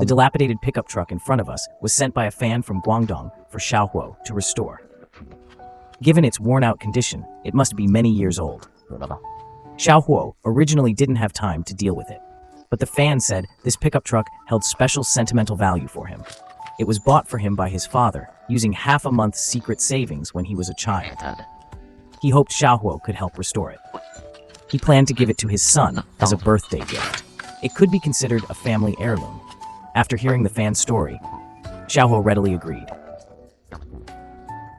The dilapidated pickup truck in front of us was sent by a fan from Guangdong for Xiaohuo to restore. Given its worn-out condition, it must be many years old. Xiaohuo originally didn't have time to deal with it, but the fan said this pickup truck held special sentimental value for him. It was bought for him by his father, using half a month's secret savings when he was a child. He hoped Xiaohuo could help restore it. He planned to give it to his son as a birthday gift. It could be considered a family heirloom. After hearing the fan's story, Xiaohuo readily agreed.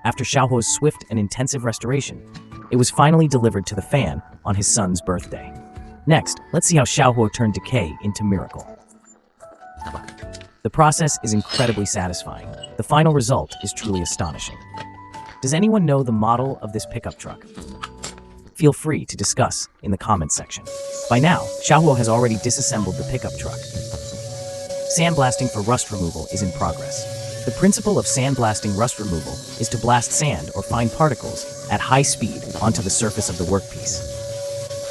After Xiaohuo's swift and intensive restoration, it was finally delivered to the fan on his son's birthday. Next, let's see how Xiaohuo turned decay into miracle. The process is incredibly satisfying. The final result is truly astonishing. Does anyone know the model of this pickup truck? Feel free to discuss in the comments section. By now, Xiaohuo has already disassembled the pickup truck. Sandblasting for rust removal is in progress. The principle of sandblasting rust removal is to blast sand or fine particles at high speed onto the surface of the workpiece.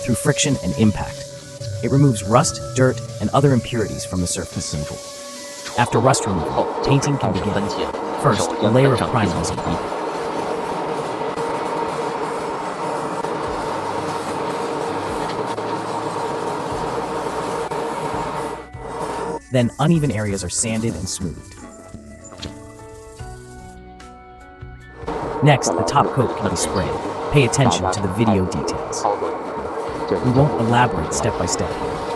Through friction and impact, it removes rust, dirt, and other impurities from the surface. After rust removal, painting can begin. First, a layer of primer is applied. Then uneven areas are sanded and smoothed. Next, the top coat can be sprayed. Pay attention to the video details. We won't elaborate step by step here.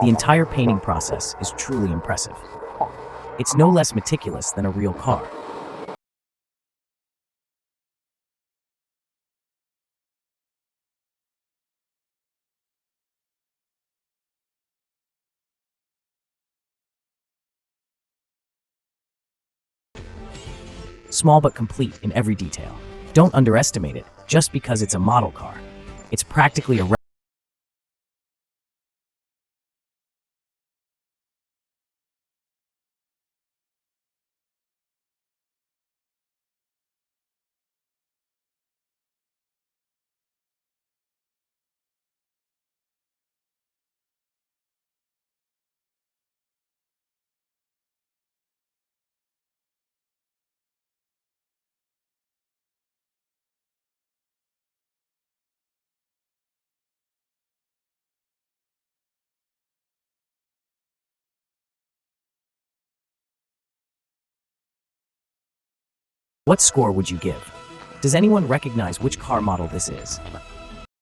The entire painting process is truly impressive. It's no less meticulous than a real car. Small but complete in every detail. Don't underestimate it just because it's a model car. It's practically a What score would you give? Does anyone recognize which car model this is?